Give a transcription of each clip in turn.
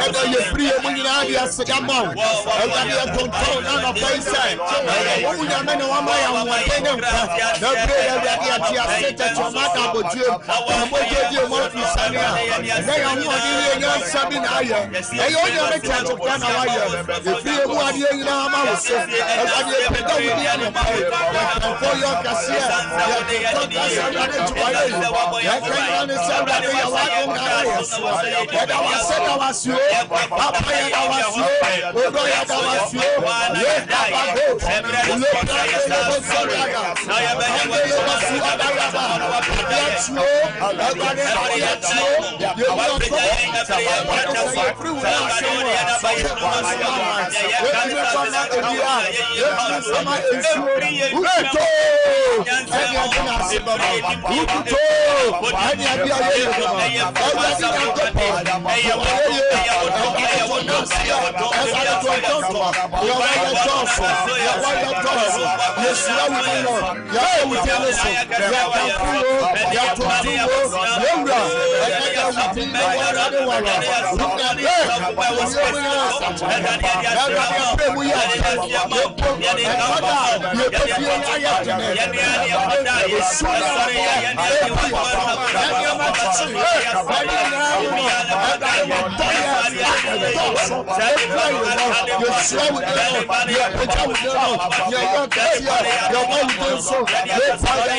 ɛna yɛ free mu nyinaa de aseda ma wo awurade yɛ tonton na na pɛi sɛ wo nyame ne wama yɛ ahoɔden ne nkwa na bere awurade yɛte ase tɛkyɛma da abɔdwuam na mogye mu afiri sane a ɛnɛ yɛ ahoɔden yɛ nyansa bi na ayɛ ɛyɛ wo nyame kyerɛkyerɛka na wayɛ ɛfiri mu adeɛ nyinaa ma wo so awurade yɛpɛda wo di anɔpa yɛkamfo yɛ ɔkaseɛ yɛtonton kase awurade ntuwayɛ yi yɛkanyina ne sɛ awurade yɛ wadom na ayɛ soɔ yɛda wase da wasuo papa yɛda wasuo odo yɛda wasuo yɛkabago lebrɛlebosoriada andelebasuadayaba yɛtuo awurade yɛtuo yɛwuɔkɔ yɛfiri wo na asɛm a yɛtumi fama ebia yɛtumi fama esuo wuto ɛne ade na ase baba wuto ɛne ade ayɛ yɛ baba awurade nyankopɔ yɛwɔyɛ yɛsura wo din no yɛwɔ wo din no so yɛkamfo wo yɛtonto wo yɛwura ɛnɛda wo din no wɔrade wara wonade awurade apɛ mu yɛ yɛpo ɛkɔda yɛpɛfie no ayɛ tene ɛsu ne wɔbɔ ɛpi ɛnneɛma kyekye ɛne nyinaa wo no ɛdade wɔdɔ yɛ ɛdɔɔso ɛfira yɛ no yɛsura wo din no yɛpagya wo din no yɛyɛ kɛseɛ yɛwɔ wo din so yɛpa yɛ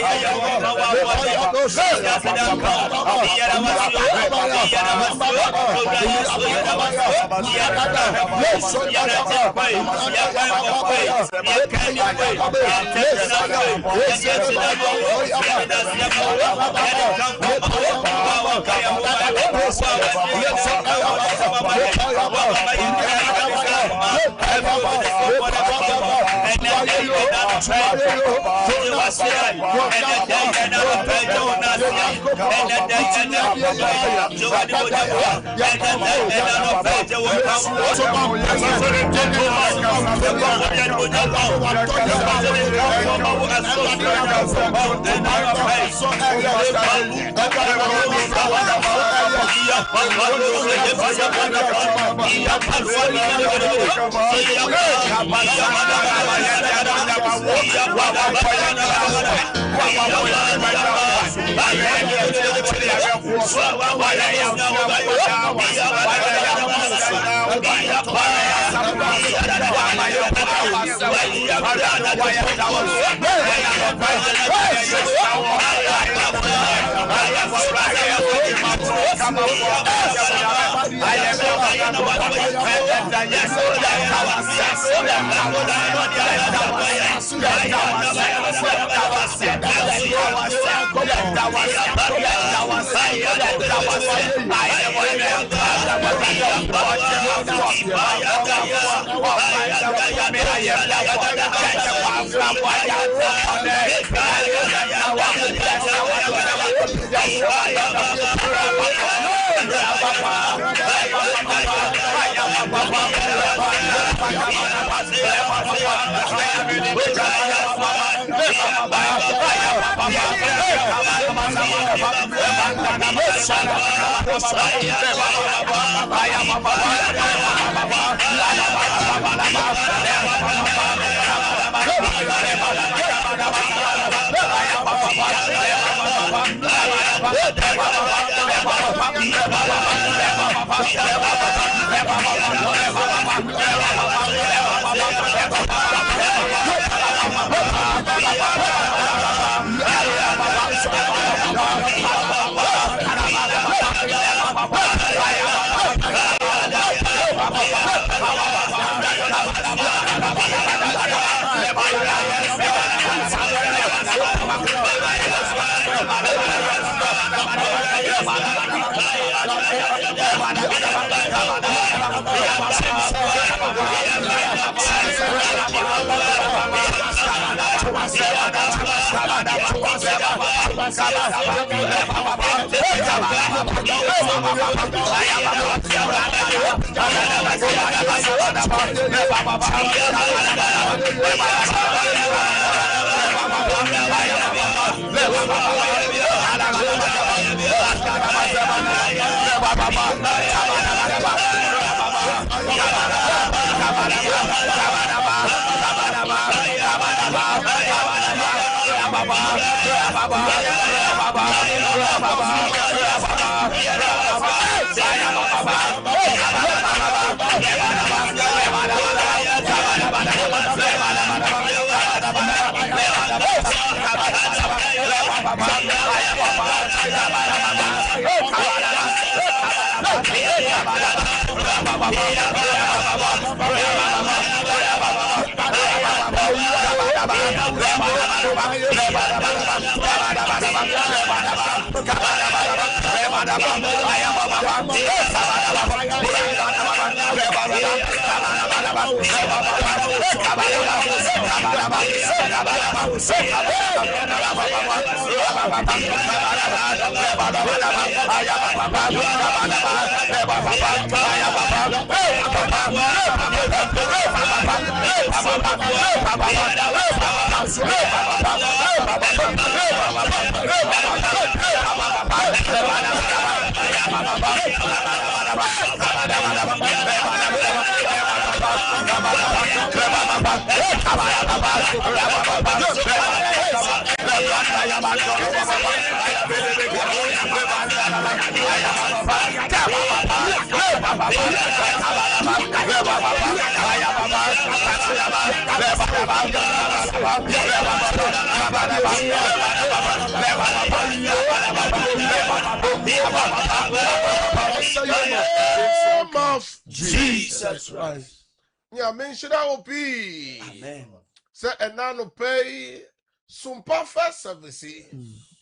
Jesus Christ. Yeah, mention our be. Amen. Say enano pay sumpa first service.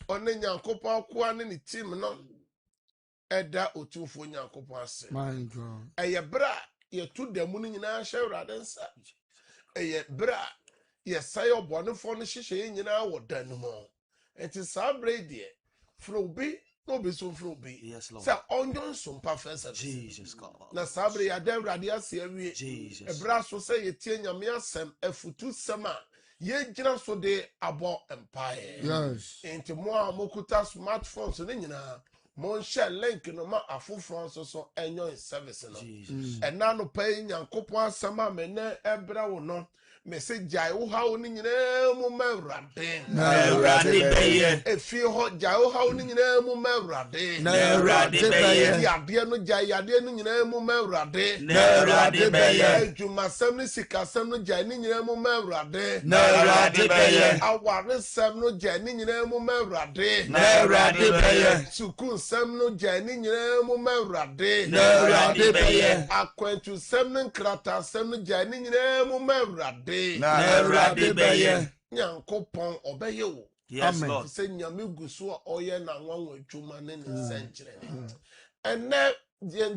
One nyankopa kwa ni team no. Eda otufo nyankopa ase. My God. Eye bra ye tu demu ni nyina hye urade nsa. Eye bra ye sayo bonefo no hye nyina wo danu mo. Enti sa bra die fro bi no be so fro bi. Yes, Lord. Say onyon sumpa first service. Jesus God. Na sa bra ya da urade ase awie. Jesus. E bra so say ye tie nyame asem afutu sema. Ye jina so de abo empire. Yes. Enti mo a mokuta smartphones ne nyina mon share link no ma afofro so enyo service no. And now no pay nyankopon asama me na ebra wo no. Message jai wo ha wo ni nyina mu mawrade. Na urade beye. Efi ho jai wo ha wo ni nyina mu mawrade. Na urade beye. Ade no jai ade no nyina mu mawrade. Na urade beye. Ejuma sam ni sika sam no jai ni nyina mu mawrade. Na urade beye. Aware sam no jai ni nyina mu mawrade. Na urade beye. Sukun sam no jai ni nyina mu mawrade. Na urade beye. Akwantu sam no nkrata sam no jai ni nyina mu mawrade. Na urade beye nyankopon obeye wo. Yes, Lord. Say nyame guso a oye na nwanwa adwuma ne ne senkyere. Enne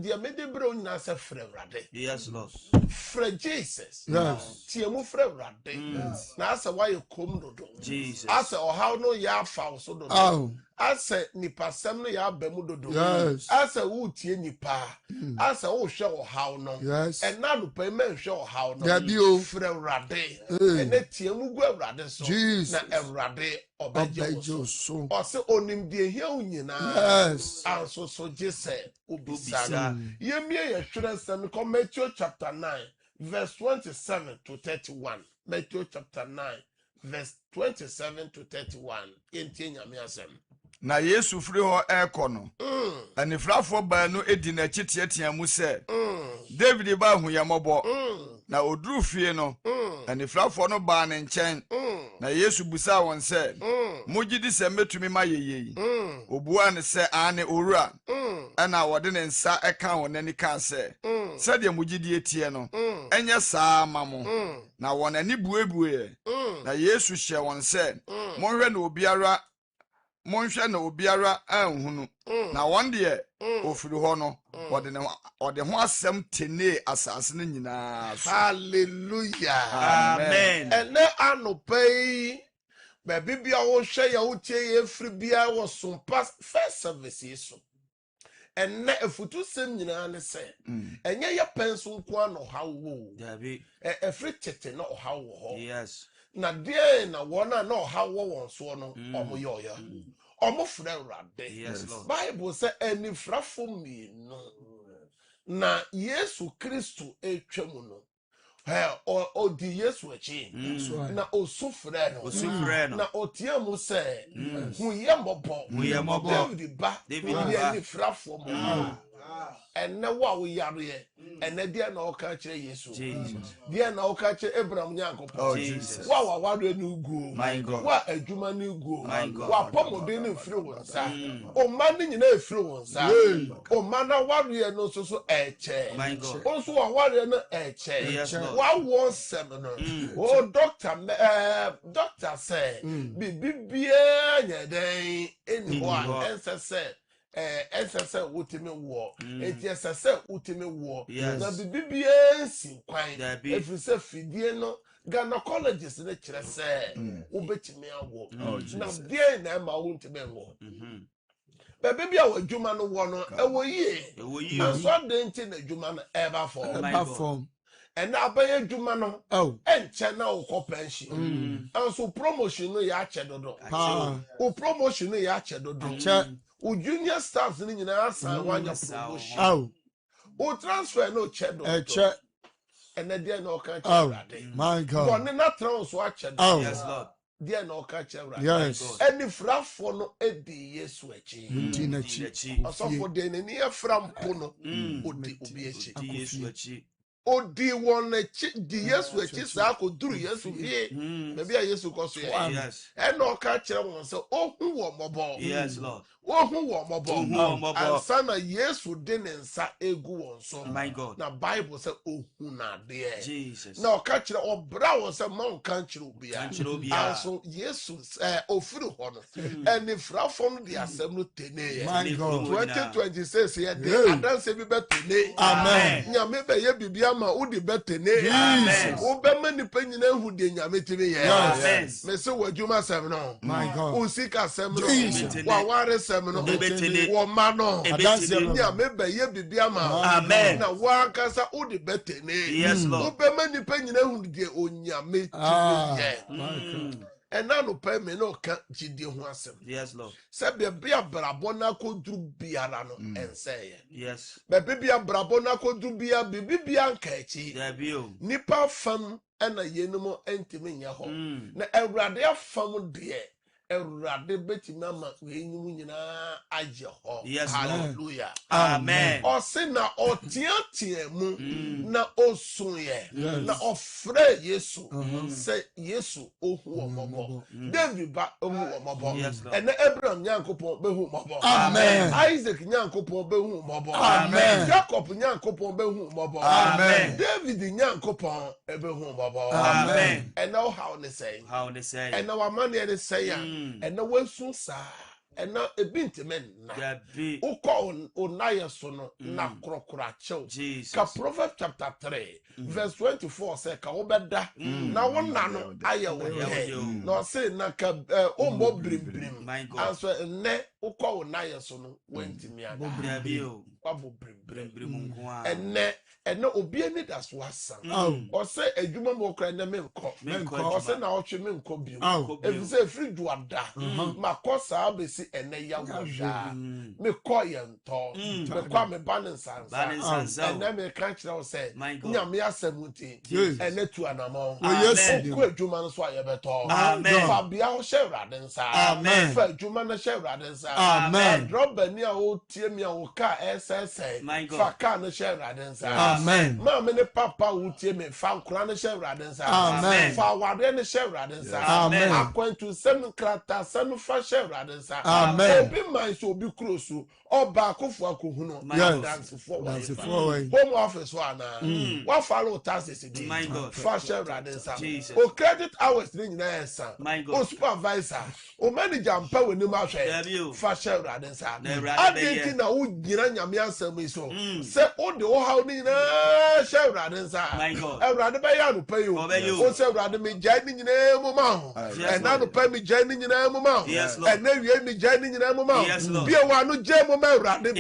dia mede bro nyina se frɛ urade. Yes, Lord. Frɛ Jesus. Yes. Tie mu frɛ urade. Na asa waye kom dodo. Jesus. Asa ohaw no ya fa so dodo. Asa nipa sem no ya ba mu dodo. Yes. Asa wo tie nipa. Asa wo hwɛ ohaw no. Yes. Ena no pa me hwɛ ohaw no. Frɛ urade. Ene tie mu gu urade so. Na urade obeje so. Ose onim die hia unyina. Yes. Anso so Jesus obisara. Yemie ye hwere sem ko Matthew chapter 9 verse 27 to 31. Matthew chapter 9 verse 27 to 31. Entie nyame asem. Na Yesu firi ho eko no. Anifrafo ba no edi na chitiatia mu se. David ba hu yamobo. Na oduru fie no. Anifrafo no ba ne nchen. Na Yesu busa won se. Mugidi se metumi ma yeyei. Obua ne se ane owura. Ana wode ne nsa eka won ani kan se. Se de mugidi etie no. Enye saa mamo. Na won ani buebue. Na Yesu hye won se. Monhwe na obiara monhwe na obiara anhunu na wonde ye ofiri ho no ode ho asem tene asase ne nyina so. Hallelujah. Amen. Ene anopei be bibia wo hwe ya wo tie ye free bia wo so pass first service so. Ene efutu sem nyina ne se enye ye penso nko ano hawo dabi free tete na hawo ho. Yes. Na die na wona na hawo won so no omoyo ya omo frɛ urade. Yes, Lord. Bible say anifrafo mi no na Yesu Kristo etwam no odi Yesu echi na osufre no na otia mu se huye mobo David ba ni frafo mo enne wa wo yare enne dia na oka kire Yesu dia na oka kire Abraham Nyankopɔn wa wado ni ugu wa adwuma ni ugu wa pomode ni firi wonsa o man ni nyina efiri wonsa o man na ware no so eche o so wa ware no eche wa won sem no o doctor say bibia nyeden eni ho ensese SSA utime wo SSA utime wo na bibia si kwan efrise fidie no gynecologist ne kire se ubetime awo na die na ma wo ntime wo bibia wo adwuma no wo no ewo yie so de nti na adwuma no eba form and abaya adwuma no enche na wo pension so promotion no ya che dodo o promotion no ya che dodo o junior staff ni nyina asan wanya promotion o transfer no chedo eche ene dia na oka che my god one na transfer a che yes lord dia na oka che yes any frafo no edi Yesu echi ntina chi osofo de ne ni aframpo no odi obi echi Yesu echi odi won echi di Yesu echi sa ko duru Yesu fie na bia Yesu ko so yes ene oka che won se ohun wo mobo yes lord ohun wo mobo ansana Yesu de ne nsa egu won so my god na Bible say ohun na de Jesus na oka kire obra won se man kan kire obia anso Yesu ofuru ho no eni frafom de asem no tene my god 2026 ye de adanse bi betene amen nyame be ye bibia ma udi betene amen wo be mani panyina hu de nyame timi ye amen me se wadwuma sem no my god usika sem no wa ware sem no wo ma no adanse nyame be ye bibia ma amen na wa kasa udi betene yes lord wo be mani panyina hu de onyame timi ye ena no pay me no ka jide ho asem yes lord se be bia brabo na kodru biara no enseye yes be bia brabo na kodru bia bibia nka echi nipa fam ena yenum entime nya ho na awurade afam de Erade betima ma wenyum nyina agye ho hallelujah amen osina otiatia mu na osunye na ofre Yesu se Yesu ohu omobo David ba ohu omobo ene Abraham Nyankopon behu omobo amen Isaac Nyankopon behu omobo amen Jacob Nyankopon behu omobo amen David Nyankopon ebehu omobo amen and now how they say and now amane they say and no one soon sa and now a bintimen na uko onaya sono na krokra chew ka Proverbs chapter 3 verse 24 say ka obeda na wona no aye we no say na ka ombo brim answer ne uko onaya sono wentimi ada kwabo brim ene obi ani da so asan o say adwuma mo kra na menko o say na otwe menko bi e say free duada makosa abesi ene ya wosha me koyento me kwa me balance ene me kan kira o say nyame asamuti ene tu anamo ko adwuma no so ayebeto fa bia o shewrade nsa fa adwuma na shewrade nsa amen drop bani a o tie mi a o ka ss fa ka na shewrade nsa amen mama ne papa utie me fa nkura ne shewrade nsa amen fa wade ne shewrade nsa amen akwantu sem krata sem fa shewrade nsa amen obi man so obi krosu oba akofo akohuno dance for home office wana wa follow taxes di fa shewrade nsa o credit hours ni nyina esa o supervisor o manager mpa weni ma hwe fa shewrade nsa adenti na wo nyina nyame ansam iso se o de o haw ni na shewrade nsa ewrade be ya no pay o se ewrade me jai ni nyina mu ma ho e na no pay me jai ni nyina mu ma ho e na wie me jai ni nyina mu ma ho bia wa no je mu ma ewrade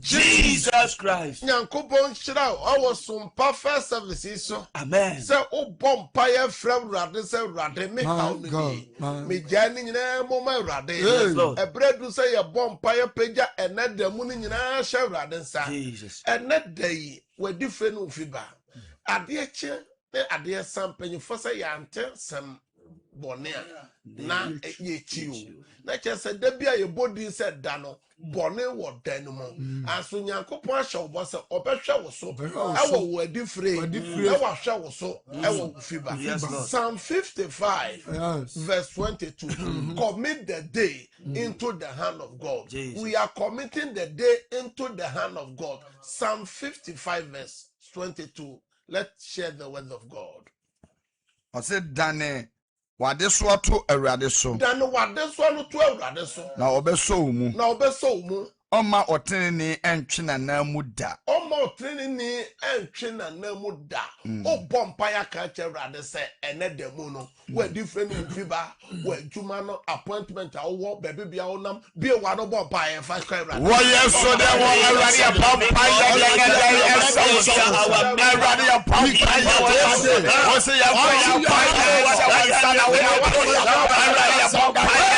Jesus Christ. Nyankopon shira our sumpa first services so. Amen. Say o bompire from rade say rade me how me jani nyina mo ma rade. Ebredu say ya bompire peja ene demu ni nyina hye rade nsa. Jesus. Ene dai we different ufiba. Ade che ne ade sampanyi fo say ya ante sam bone na ye chi o. Na che say da bia ye bodi say da no. Bone wo dan mo aso Nyankopon ahye wo bose obehwe wo so ewo wo adifre ewo ahwe wo so ewo fiba. Psalm 55 verse 22 commit the day into the hand of God. Jesus. We are committing the day into the hand of God. Psalm 55 verse 22. Let's share the word of God. I said Dane wade so to awurade so dan wade so no to awurade so na obeso mu Oma otene entwe na namu da. Oma otene ni entwe na namu da. O bompa ya ka chewrade se ene demu no. We different fiba, we juma no appointment a wo bebe bia onam bi wa no bompa ya fa chewrade. Wo yeso de wo awrade ya bompa ya ya eso awrade ya bompa ya wo se ya fa ya pa ya wa sana we awrade ya bompa ya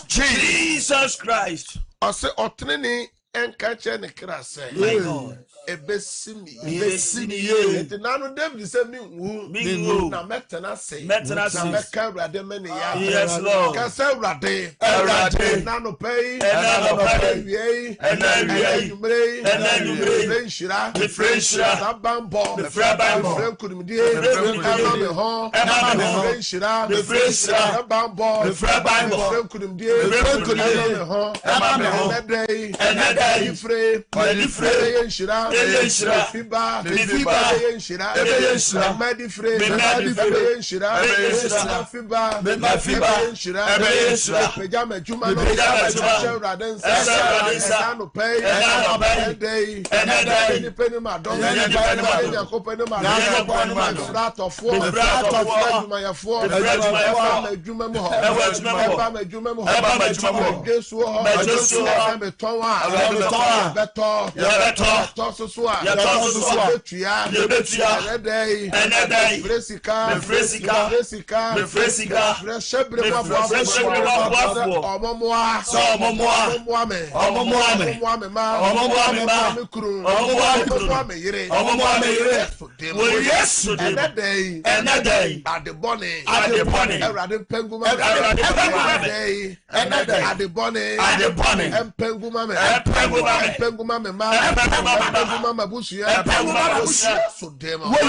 Jesus Christ. I say, Otnini and catch any crass. My God. Ebesimi. Ebesimi. Nano David said, me woo. Na metana say. Metana say. Na meka rade meni ya. Yes, Lord. Kasa rade. Rade. Nano pay. Nano pay. Yei. Numre. Frenchira. Frenchira. Bambo. Bambo. Frenchudimidie. Emma me ho. Frenchira. Frenchira. Bambo. Bambo. Frenchudimidie. Emma me ho. Enedei. Ifre. Frenchira. Fiba, Yenshira, Medifre, Yenshira, Fiba, Yenshira, Pejama Juma, Raden, Sano Pay, Day, and Penny Madonna, Penny Flat of 4, my 4,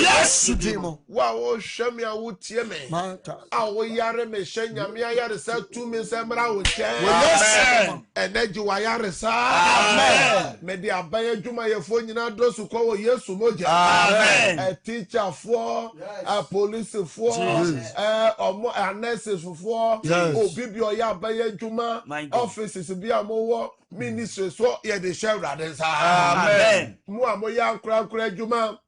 yes, demo. Wow, show me a wood tieme. Our yare me shenya me yare sa 2 minutes emra wo che. And then you are sa. Amen. Me di abaye juma ye fo nyina do su ko wo Yesu moja. Amen. A teacher for, a police for, a nurses for, obibi o ya abaye juma, offices bi amowo, ministry so ye de share radensa. Amen. Mu amoya nkra juma.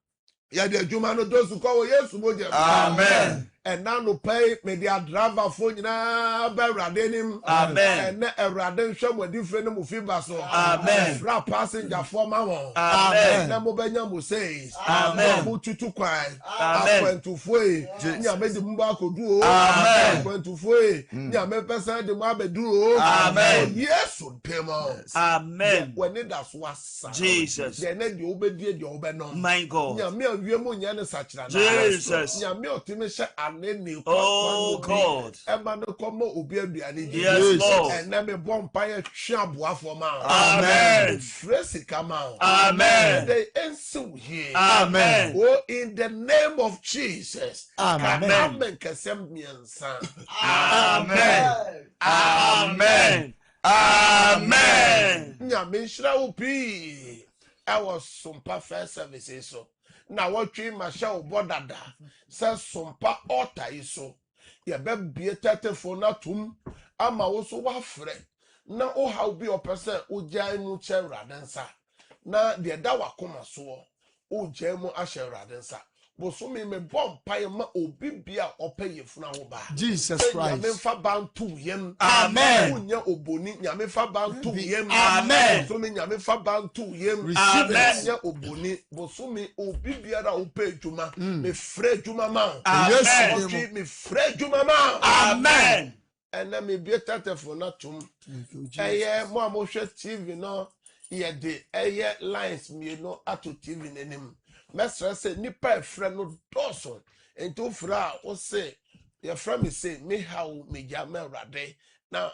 Ya de juma no do su ko wo Yesu moja. Amen. And now no pay me the driver phone na ba radenim. Amen. And raden hwem with different mu fiba so. Amen. Fra passenger for ma won. Amen. Na mo benya mo says. Amen. Mo tutu kwan. Amen. To foi. Nya me de mba kodu o. Amen. To foi. Nya me person de mo abedu o. Amen. Yesu pemo. Amen. When it das was Jesus. Ye na de obedie de obeno. My God. Nya me awie mo nya ne sachira na. Jesus. Nya me otime hye oh God. Yes, Lord. And let me bomb fire shabwa for man. Amen. Fresi come out. Amen. They answer here. Amen. Oh, in the name of Jesus. Amen. Amen. Amen. Amen. Nyamishra upi. I was some perfect services so. Na watching my show bodada says sompa altar iso ye be bie telephone na tum ama wo so wa frɛ na o how be your person o gya nu che radensa na de da wakoma so o gya mu ahye radensa bo so me bomb paye ma obi bia opeye funa wo ba Jesus Christ nyame fa bantu yem amen unya oboni nyame fa bantu yem amen so me nyame fa bantu yem amen nya oboni bo so me obi bia da ope djuma me frɛ djuma ma amen me frɛ djuma ma amen and let me be for not tum eye mo amohwe TV no ye de eye lines me no ato TV nenim mesra se nipa efre no doso ento fra o se Your friend is saying, me how me jame rade na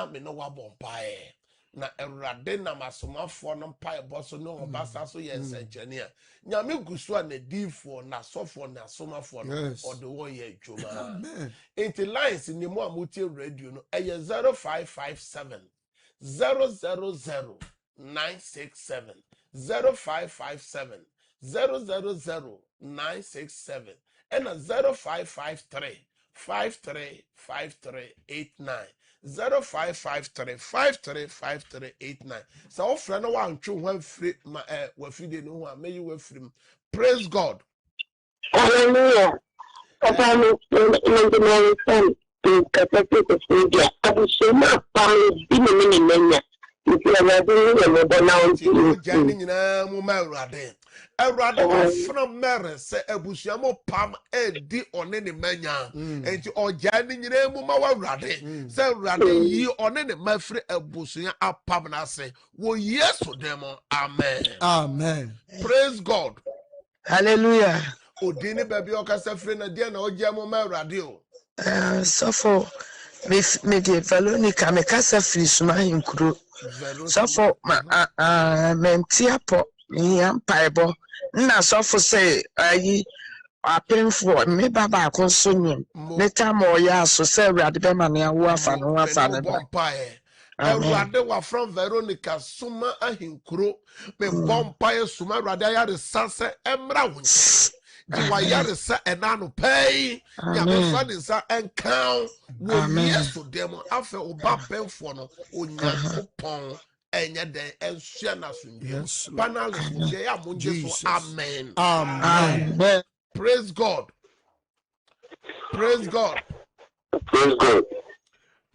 me no wa bompae. Na erade na masomafo no mpae boso no obasa so ye nsenchene a. Nyame gusu a na difo na sofo na asomafo no or the one ye dwuma. Amen. Into lines ni mo amutie radio no eye 0557 000 967 0557 000 967 and a 0553 535389 0553535389. So offer no one true one free my wafide no one may you free. Praise God. Hallelujah. Papa me the son to capacity to media. I will say my family in a minute. If you are not doing it, now Erade from Mary say Ebusiamo Pam Edi on any mania and or Janny Muma Rade say Rade ye on any Mafre Ebusia Apamna say, well, yes to them. Amen. Amen. Praise God. Hallelujah. Odini baby okasa frena dia na ojamo ma radio. So for me de Veronica me kasa free suma hinkuro. So for mentiapo ni ampaibo na so for say ayi apemfo me baba akonsonye neta mo ya so say Awurade be ma na wo afa no afa ne ba. Awurade wa from Veronica suma ahinkuro me bompae suma Awurade ya de sanse emra wonye. Diwayare sa enano pay ya me sa enkan wo yeso dem afa oba penfo no onyankopon enya den enhia na sunje banal sunje ya monje so amen. Amen. Praise God. Praise God. Praise God.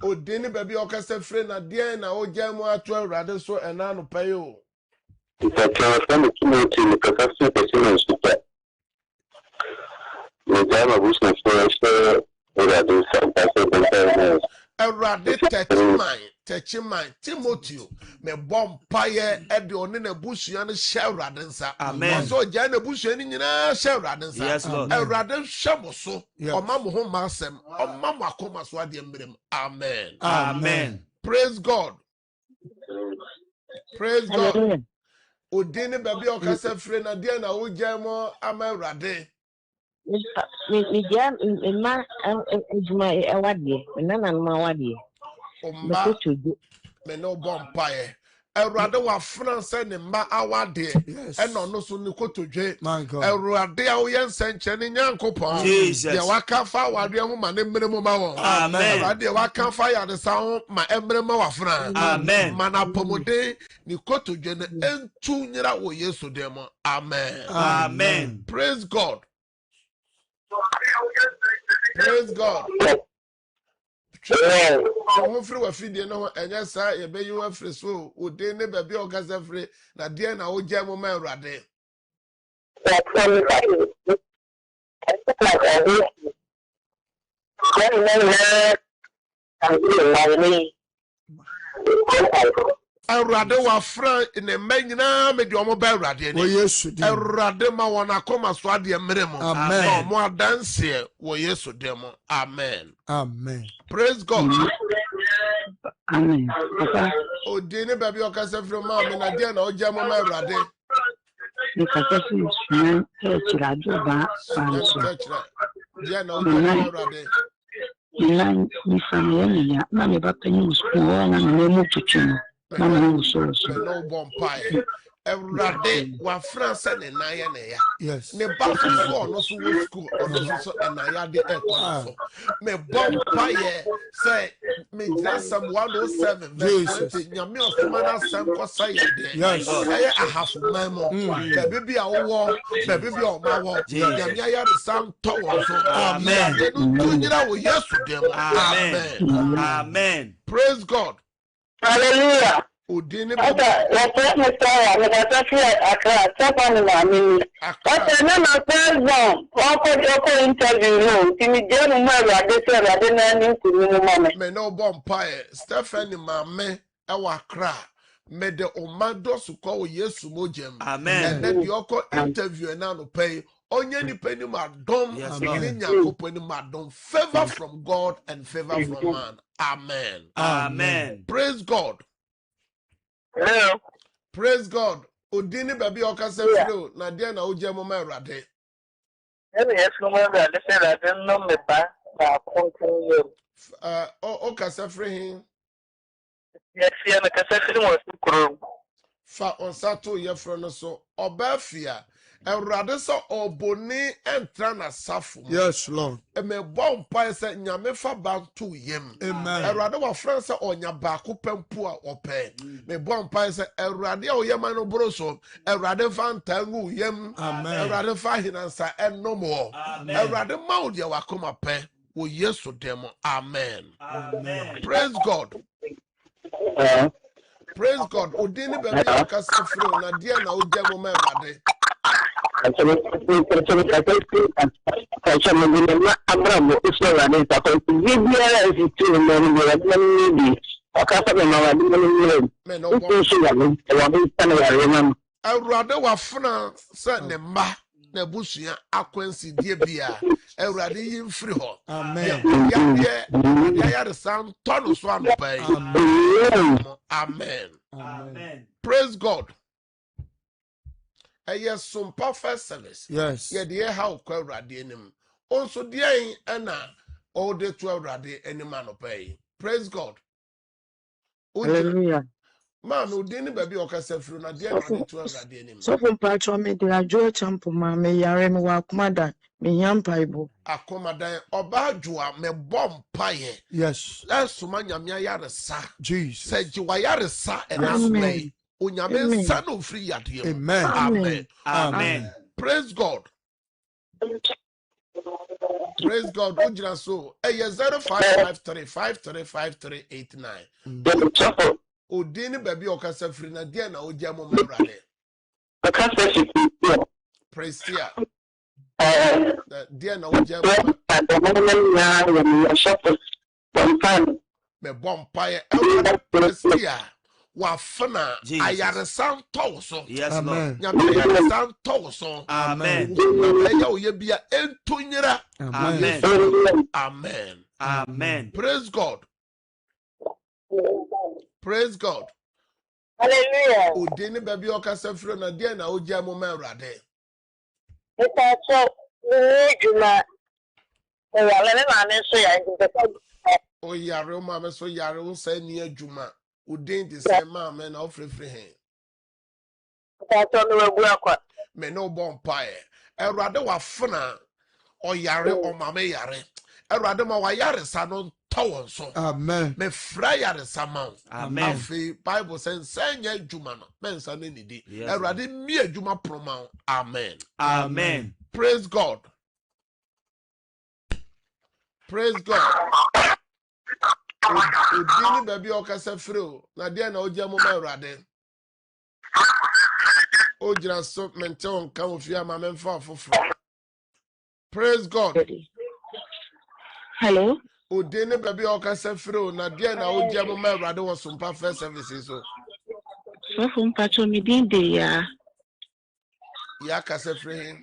Odini baby okase free na dia na ojamu atu Awurade so enano pay o. It's from the community because that's the super. Erade touch mine Timothy me bompaye e de one na busua no hye Erade nsa. Amen. So ja na busua ni nyina hye Erade nsa. Erade hye mo so oma mo ho masem oma mo akoma so ade mbrem. Amen. Amen. Praise God. Praise God. Odini baby okasa free na dia na ojamo ama Erade. Media ma ejuma awade nana no awade Omba me no bompae Erade wa France ne mba awade e no no so ne kotodwe Erade a wo yensenche ne nyankopon de waka fa awade ho ma ne mmerem ma won. Amen. Erade waka fa ya de sa ho ma emmerem wa France. Amen. Mana pomode ne kotodwe ne entu nyira wo Yesu dem. Amen. Amen. Praise God. Praise God. So free wa fidie no enya sa ye be you free so ode ne ba bi o gasa free na de na o jam ma Awurade. Awurade wa fra ne manyina me de omo ba Awurade ni. Yesu di. Awurade ma wona koma so ade mmerem. Amen. Omo adanse wo Yesu dem. Amen. Amen. Praise God. Amen. Odini baby okasa from ma me na dia na ojamo ma Awurade. Ni kasa fi sunan e kirado ba fanso. Dia na ojamo Awurade. Ni family ya na me ba penyu school na me mu tutu. No bompae. Erade wa France ne na ya na ya. Yes. Ne ba so no so wo school ono so na ya de so. Me bompae say me Jasam 107 verse nyame osoma na sam ko say de. Yes. Ay ahafu memo. Be bia wo, be bia o ma wo. Nyame ya de sam to wo so. Amen. No nyira wo Yesu dem. Amen. Amen. Praise God. Hallelujah. Odini what Stephanie Mame Ewakra me de omado su ko Yesu mojem. Amen. And then the oko interview na no pay Onye nipa ni madom, Yes, ne Lord. Nyankopɔn ni madom. Favor from God and favor from man. Amen. Amen. Praise God. Hello. Praise God. Odini baby okasa filo na dia na oje mo ma Awurade. Let me ask you more about this. I don't know me back. Continue. Okasa frihin. Yes, yeah, because I feel more secure. Fa onsato ye fro no so obafia Awurade so oboni entra na safo. Yes, Lord. Me bom pa se nyame fa bantu yem. Amen. Awurade wa fran se onya baako pampu a ope. Me bom pa se Awurade a oyema no bro so Awurade fa ntangu yem. Amen. Awurade fa hinansa ennomo. Awurade ma wo de wakoma pe wo Yesu demo. Amen. Amen. Praise God. Praise God. Odini baby okasa fro na dia na oje mo ma Awurade. Awurade wafuna se ne mma na busua akwansi die bia Awurade yimfiri ho. Amen. Ya ya san tonu so anopai. Amen. Amen. Praise God. Yes, some perfect service. Yes. Yeah, the how kwa Awurade anim. Also the na all the 12 Awurade any man pay. Praise God. Hallelujah. Man, udini baby okasa fru na dia na 12 Awurade anim. So from patro me de ajo champo ma me yare me wa kumada me yampa ibo. Akomadan oba adwoa me bom paye. Yes. Esuma nyame yaresa. Jesus. Se jiwa yaresa enasme. Unyame sa no free yade. Amen. Amen. Amen. Praise God. Praise God. Ujira so. 0553535389. Odini baby okasa free na dia na oja mo Awurade. Praise ya. Dia na oja mo. Me bom paye. Praise ya. Wafana ayaresa ntoso. Yes, Lord. Amen. Nyame ayaresa ntoso. Amen. Nyame ya oye bia entunyira. Amen. Amen. Amen. Praise God. Praise God. Hallelujah. Odini baby okasa fro na dia na oja mo ma Awurade. It's also Juma. Oh, let me answer you. O yare o ma me so yare o sa ni adwuma. Odin de say ma me na ofrefre hen. That's on the way. Me no bon pae. Awurade wafana o yare o ma me yare. Awurade ma wa yare sa no tawon so. Amen. Me fra yare sa ma. Amen. Afi Bible says senya adwuma no. Men sa ne nidi. Yes. Awurade mi adwuma proma. Amen. Amen. Praise God. Praise God. Odini baby okasa free na dia na oja mo ma Awurade. Ojira so mente on kan ofia ma memfa foforo. Praise God. Hello. Odini baby okasa free na dia na oja mo ma Awurade wo sumpa first services so. So from patro me din de ya. Ya kasa free.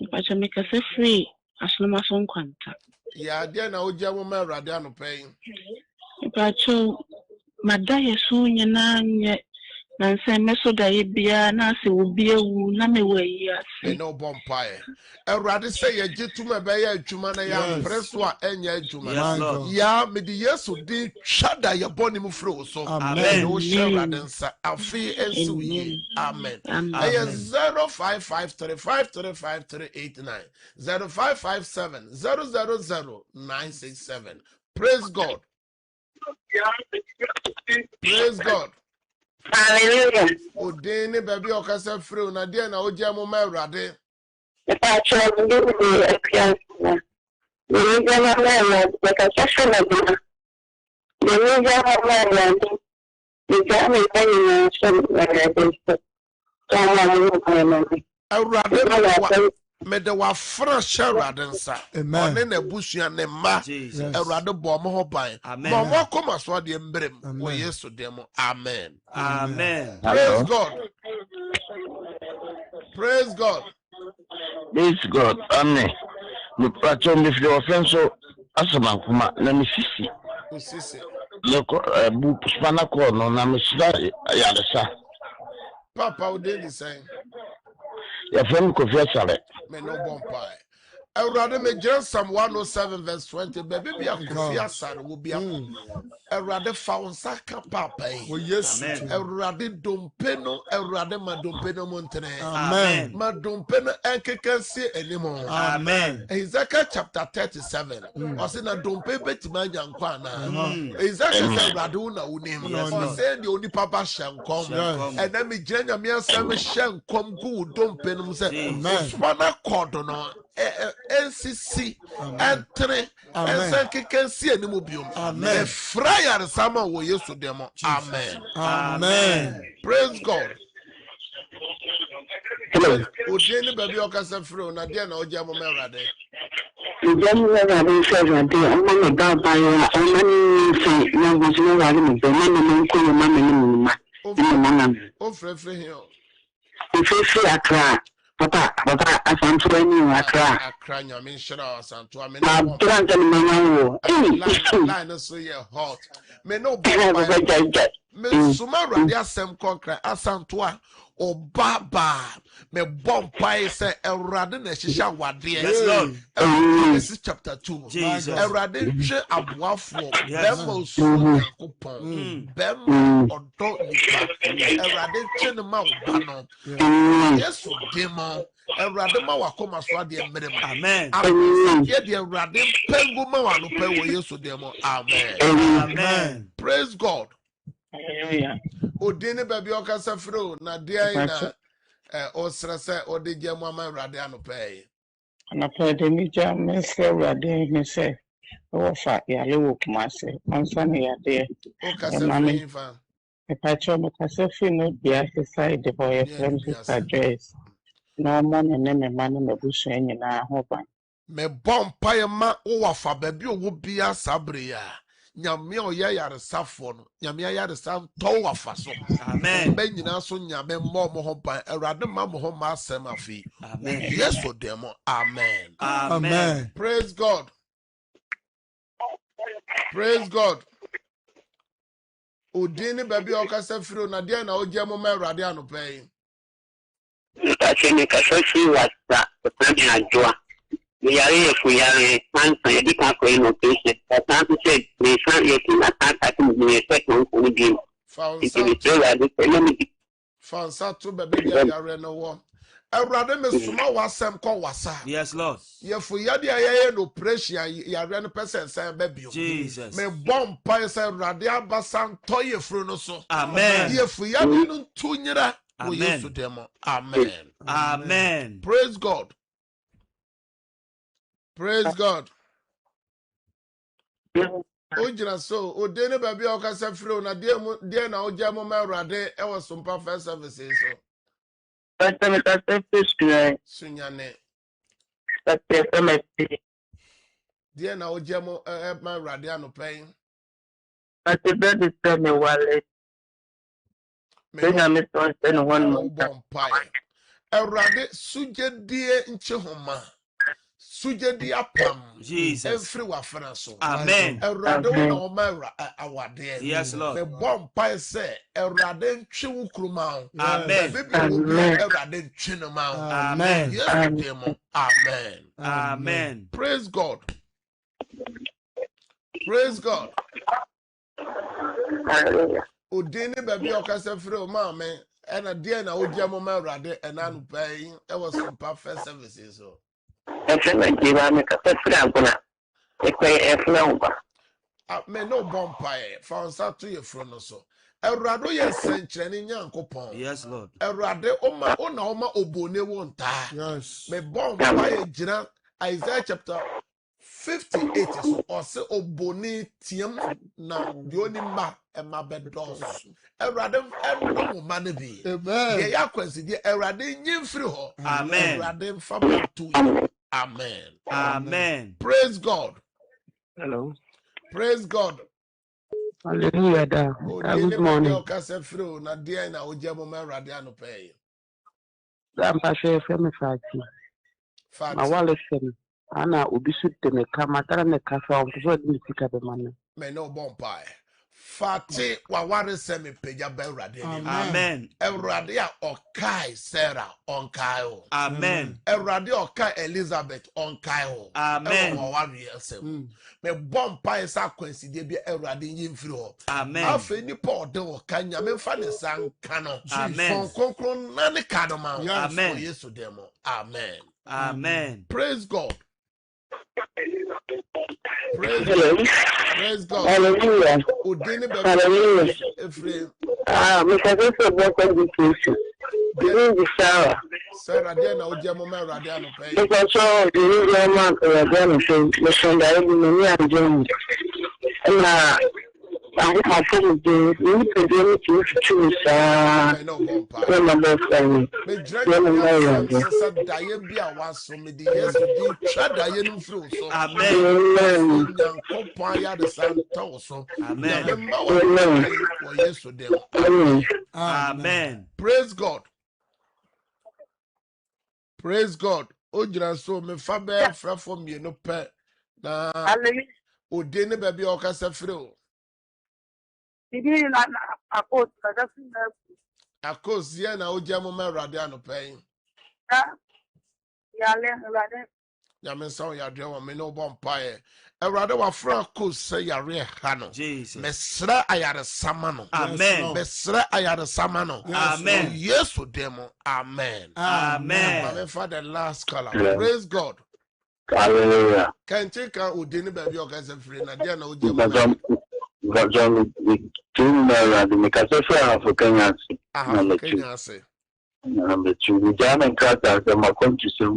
Patro me kase free asloma so nkwanta. Ya dia na oja mo ma Awurade anopai. Patro mada yesu nyina nye na nse meso da ye bia na se obi ewu na me wa yi ase. Me no bompae. Awurade say ye gituma be ya adwuma na ya preso a enya adwuma. Yes, Lord. Ya me di Yesu di twada ye boni mu fro so. Amen. No Awurade nsa afi ensu yi. Amen. Aye 0553535389 0557000967. Praise God. Praise God. Hallelujah. Odini baby okasa free na dia na oja mo ma Awurade. It's Awurade me de wa fresh Awurade nsa. Amen. One na busua ne ma. Jesus. Awurade bo mo ho ban. Amen. Mo mo koma so de mbrem. Amen. Wo Yesu dem. Amen. Amen. Praise God. Praise God. Praise God. Amen. Me prato me fi offense so asema kuma na me sisi. Osisi. Leko bu spana ko no na me sira ya desa. Papa o dey the same. Ya fam ko fi sare. Me no bompai. Awurade me gyina Psalm 107 verse 20. Baby bi akofi asare wo bia. Awurade fa wonsa ka papa yi. Oh yes. Awurade dompe no, awurade ma dompe no montene. Amen. Ma dompe no enkekansi enimo. Amen. Ezekiel chapter 37. Ose na dompe betima nyankwa na. Ezekiel say awurade wo na wonim. Say the only papa shankom. And then me gyina nyame asem shankom gu dompe no say. Spana code no. NCC entre ensankekansi enimo biom. Amen. Fryer sama wo Yesu demo. Amen. Amen. Praise God. Hello. Ojeni baby okasa fro na dia na oja mo merade. Ìjọba ìwé àdé iṣẹ́ ìrìnàdé ọmọ mi bá bá yọ ọmọ ní ìfẹ́ náà wọ́n ti wà ní ìgbẹ́ náà ni mo ń kó yọ má mi ní mi má ní mo má mi. O frefre hin o. Ìfẹ́ sí Accra papa asanto ẹni Accra. Accra nyame nshira asanto ame Ma no. brand ni mo máa wò. Line so ye hot. Me no Ìfẹ́ bo. bẹ́ẹ̀ jẹ́. Me suma rade asem konkre asanto a obaba me bompai say erade na hihya wade. Yes, Lord. This is chapter 2. Jesus. Erade twe aboafo bema osu yakopon bema odo nipa erade twe ne ma oba no Yesu demo erade ma wakoma so ade emere ma. Amen. Ye de erade pengu ma wano pe wo Yesu demo. Amen. Amen. Praise God. Hallelujah. Odini baby okasa fro na dia ina osrese odije mu ama erade anopɛ. Anapa de mi ja me se Awurade me se wo fa ya le wo kuma se ansa ne ya de Okasa Mami. fro fa. e pa cho me ka se fi no bia se side the boy from sister Joyce no mo ne me ma ne me busu nyina ho ban Me bompa ye ma wo wafa baby owo bia sabre ya. Nyame oya yaresafo no. Nyame yaresa to wafa so. Amen. Be nyina so nyame mo ho ban erade ma mo ho ma asem afi. Amen. Yesu demo. Amen. Amen. Praise God. Praise God. Odini baby okasa fro na dia na oje mo ma erade anopɛ. Ìkàṣẹ́ ni kàṣẹ́ sí wàsá ìpàdé àjọ. Ìyàrá ẹ̀fọ́ yàrá pàǹtàn ẹ̀dí kan kọ́ inú pèsè. Ọ̀sán tó ṣe lè sán yẹtí náà àti ìgbìmọ̀ ẹ̀fẹ́ kan kò ní bí. Ìkìlì tó rà ló pẹ̀lú mi. Fansa to baby dia yare no wo. Erade me suma wasem kɔ wasa. Yes, Lord. Ye fu yade ayeye no pressure yare no person say babio. Jesus. Me bomb pa say erade abasan toye fru no so. Amen. Ye fu yade no tunyira wo Amen. Yesu demo. Amen. Amen. Praise God. Praise God. Ojira so odene baby okasa fru na die na oja mo ma erade e wo sumpa first services so. Pàṣẹ mi kàṣẹ́ fèsì rẹ̀ Sunyane. pàṣẹ fẹ́ mi sí. Die na oja mo ma erade anopɛ. Pàṣẹ bẹ́ẹ̀ ti sẹ́ mi wálé. Bẹ́ẹ̀ni mi sọ ṣẹ́ ni wọ́n mú. Bompae. Erade sujedie nchehoma. Sujedie apam. Jesus. Every wafana so. Amen. Erade wona o ma awade. Yes, Me Lord. bompae say erade ntwe wo kruma. Amen. Baby wo bi erade ntwe no ma. Amen. Yes, demo. Amen. Amen. Praise God. Praise God. Hallelujah. Odini baby okasa firi o ma me ena die na ogia mo ma erade ena no pai e was some perfect services so. Ẹ̀fẹ́ mi jí wa mi kàṣẹ́ fúri àgbọ̀nà. Ẹ̀pẹ́ ẹ̀fún náà wà. Me no bompae fansa to ye fro no so. Erade ye senkyere ni nyankopon. Yes, Lord. Erade oma obone wonta. Yes. Me bompae gina Isaiah chapter 58 so or say obone tiem na the only ma e ma bedos. Erade no mo ma ne bi. Amen. Ye yakwasi die erade nyimfiri ho. Amen. Erade mfa ba to you. Amen. Amen. Praise God. Hello. Praise God. Hallelujah. Good morning. Okasa firi na dia na oje mo ma erade anopɛ. I'm Pastor from Fati. ma wale sem ana obi su te me ka matara me ka fa on so di sika be man me no bompai fati waware se me peja ba Awurade ni Amen. Awurade a okai Sarah onkai o Amen. Awurade okai Elizabeth onkai o Amen. waware yesem me bompai sa coincide bi Awurade yimfiri ho Amen. afa ni pa ode o kanya me fa ne sanka no Amen. konkron na ne ka do ma Amen. Yesu demo amen Amen. praise God. Praise hello God. Praise God. hallelujah Udini baby. hallelujah Ephraim. me ka so bo ko di sisi di Sarah dia na uje mo me rade anu pe. because so di ni ma ko ya no so me so da ni ni anjo na I have to do to sa Me no bompa. na mo friend Me drag me sa daye bi a waso me di Yesu di twa daye no fru so. Amen. Nyankopon ya de santa so. Amen. Me ma wo Yesu dem. Amen. Praise God. Praise God. Ojira so me fa be fra for me no pe na hallelujah udini baby o ka sa fru. Didi na akot kada sina Akosia na uje mo me rade anu pe. ya le rade Nyame sa ya de wo me no bompa e. Awurade wa fra akos yare ha no. Jesus. Mesra ayare sama no. Amen. Mesra ayare sama no. Amen. Yesu demo. Amen. Amen. Amen for the last caller. Praise God. hallelujah Can't take out udini baby o ka se free na dia na uje mo. John team the me ka so for Kenya Kenya say. number 2 we jam and cut as the makonti so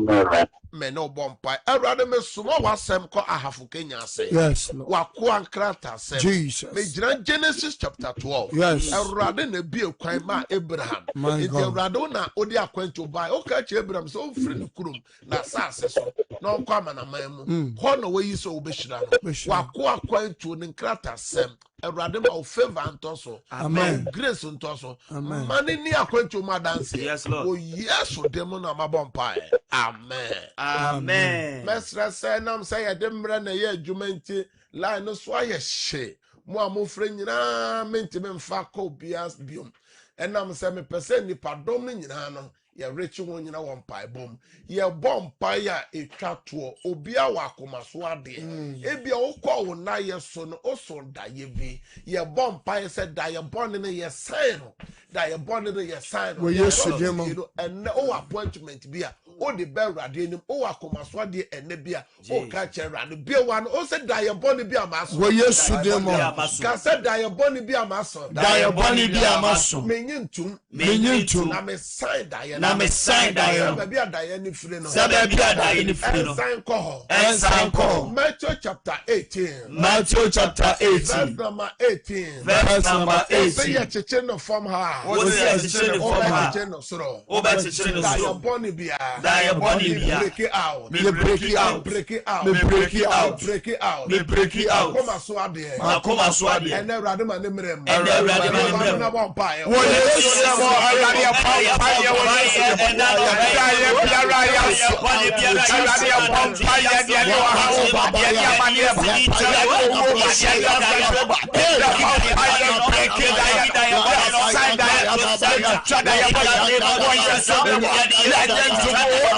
Me no bompa. Awurade me sumo wasem ko ahafu Kenya say. Yes, Lord. Wako ankrata sem. Jesus. Me gyina Genesis chapter 12. Yes. Awurade na bie kwan ma Abraham. My Enti God. Awurade na odi akwanto bai. O ka che Abraham so free ne kurum na saase so. Na onko amanaman mu. Ho na wayi so obehira no. Wako akwanto ne nkrata sem. Awurade ma o favor nto so. Amen. Grace nto so. Amen. Mani ni akwanto ma dance. Yes, Lord. O yesu demo na mabompa. Amen. Amen. Mesra say nam say ya demra na ye adwuma nti line no so aye hye mo amofre nyina menti me mfa ko bias biom enam say me pese nipa dom no nyina no ye rechi ho nyina won pai bom ye bom pai a etwa to obi a wakoma so ade ebia wokọ wo na ye so no oso da ye bi ye bom pai say da ye bon ne ye sign no da ye bon ne ye sign no Yesu demo. and o appointment bi a o de be rade nim o akoma so ade ene bi a o ka che rade bi wan o se da ye bon bi a maso Yesu demo. ka se da ye bon bi a maso Da ye boni bi amaso. menyintum Menyintum. na me sign da ye Na me sign da ye. ba bi a da ye ni free no Sabe bi ada ini free no. sign ko Ensign call. Matthew chapter 18 Matthew chapter verse 18. number 18 Verse number say 18. ye cheche no from ha Wo se ye chichiri o from ba ha. cheche no soro Wo ba chichiri no da ye so. bon bi a Da ye boni bia. break it out Me break it out. break it out Me break it out. break it out Me break it out. Koma so ade Akoma so ade. ene rade ma ne mrem Ene Awurade ma ne mmerem. na bon pa ye Wo Yesu demo. Awurade apampa ye wo Yesu demo. Da ye biara ya so. Awurade apampa ye de ne wa ha wo ba de ne amane ba. Da ye wo ba de ne amane ba. Da apampa ye break it da ye sign da ye twa da ye ba ye wo Yesu demo. Ya den to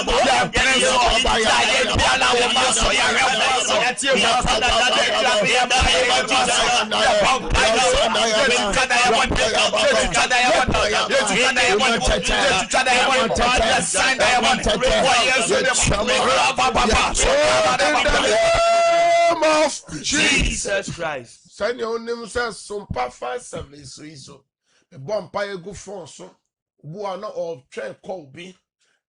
wo ya den so da ye biara wo ma so ya re wo. Ya tie wo fa da da de ya ba ye ba so. Ya apampa ye da ye wo da ye Jesus Christ. sani onim se sumpa 57 so iso me bompa egu fon so bua na o twen call bi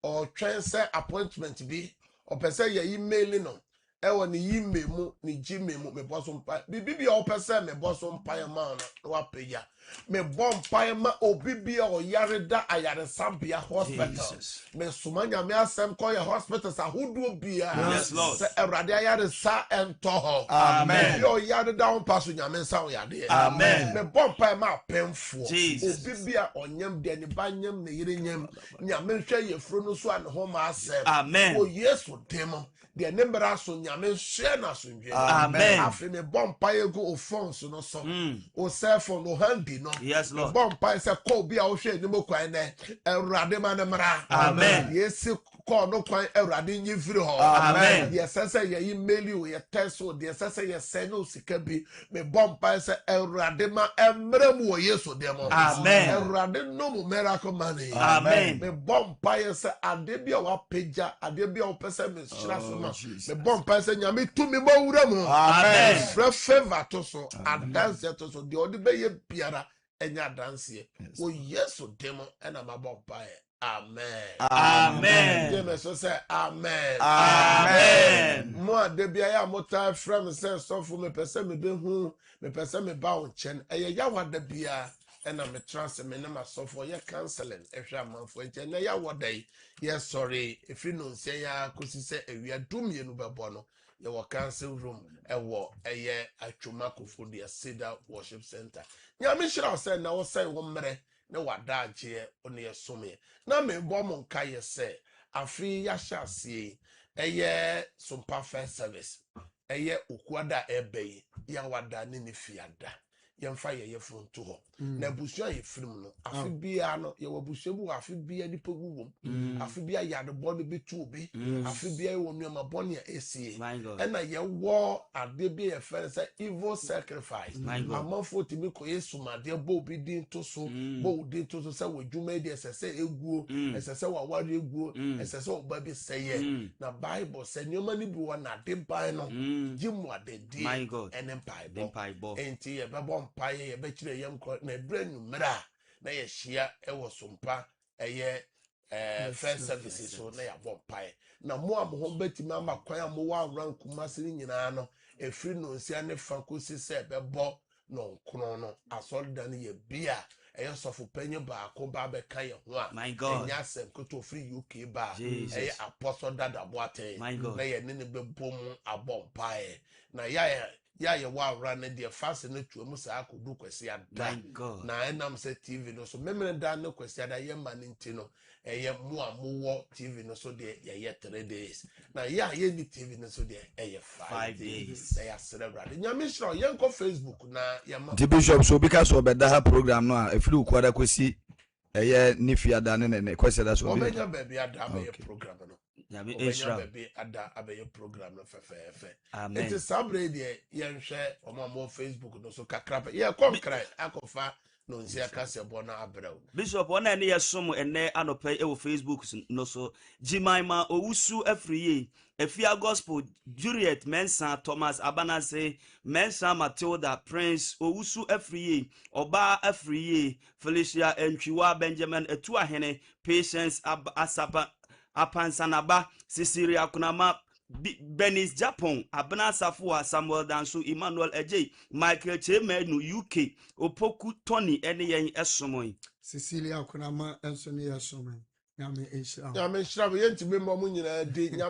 or twen se appointment bi o pese ye email no ewo ni yime mu ni jime mu me boso mpa bibi a opese me boso mpa ya ma no wa peya me bom pa ma obibi a oyare da ayare sambia hospital me sumanya me asem ko ya hospitals ahodo bia se Awurade ayare sa ento ho amen yo yare da on paso nyame nsa oyade amen me bom pa ma pemfo obibi a onyam de ne banyam ne yire nyam nyame hwe yefro no so an ho ma asem amen o Yesu demo de nembra so nyame hwe na so ndwe amen afi me bom pa ego o phone so no so o cell phone no handi no yes Lord bom pa se ko bia o hwe ni mo kwan ne Awurade ma ne mra amen yesi ko no kwan Awurade nyi firi ho amen yes say ye email o ye text o de say ye send o sika bi me bom pa se Awurade ma emra mu o Yesu demo amen Awurade no mu miracle money amen me bom pa se ade bia wa peja ade bia o pese me shira so ma me bom pa se nyame tumi mo wura mu amen favor to so adance to so de odi be ye biara enya dance o Yesu demo ena ma bom pa amen amen dem so say amen amen mo ade bia ya mota frem say so fu me pese me be hu me pese me ba o chen eye ya wada bia ena me trans me na ma so for ye counseling ehwe amanfo chen na ya wada ye sorry if you know say ya kosi say ewia dumie no bebo no ye wo cancel room ewo eye atwoma kofo dia Cedar Worship Center nyame hira say na wo say wo mre na wada agye one ye some na me bo mo nka ye say afi ya hyasie eye Sumpa First Service eye okuada ebe ya wada ne ne fiada yemfa ye front ho na busu aye film no afi bia no ye wabusu bu afi bia di pogu wom afi bia ya de body bi tu obi afi bia wo numa bone a esie na ye wo ade bia ye fer say evil sacrifice amafo ti bi ko Yesu made bo bi din to so bo din to so say wadwuma di esese eguo esese waware eguo esese oba bi seye na Bible say nyoma ni bi wo na de ban no gimu ade di enen Bible enti ye bebo mpaye ye be kire yem ko na brand numera na ye hia ewo Sumpa eye First Services so na ya bompaye na mo amho betima ma kwan am wa rank masiri nyina no efri no nsia ne fa kosi se bebo no nkron no asoldan ye bia eye sofo panyi ba ko ba be kan ye ho a enya sem koto free UK ba eye apostle dada boate na ye ne bebom abompaye na ya ye wa run the fast ne tuamu sa akodu kwesi ada na enam se TV no so memre da ne kwesi ada ye maninti no eye mu amuwo TV no so de ye 3 days na ye ni TV no so de eye 5 days ya celebrate nyame shiro ye nko Facebook na ye ma Bishop so because obeda ha program no a efiri ukwada kwesi eye ni fiada ne kwesi da so obenya baby ada me program no Yabe Israel baby ada abe program no fefe it is sabre de yenhwe omamo Facebook no so kakra ye kom krai akofa no nsia kase bo na abraw Bishop ona ne yesom ene anopa e wo Facebook no so Jimaima Owusu afriye Efia Gospel Juliet Mensa Thomas Abanase Mensa Matilda Prince Owusu afriye Oba afriye Felicia Entwiwa Benjamin Etuahene Patience Asapa Apansanaba Cecilia Kunama Benis Japan Abna Safua Samuel Danso Emmanuel Eje Michael Chemenu UK Opoku Tony ene yen esomoy Cecilia Kunama ensoni esomoy Nyame Ishra Nyame Ishra yenti be mo nyina de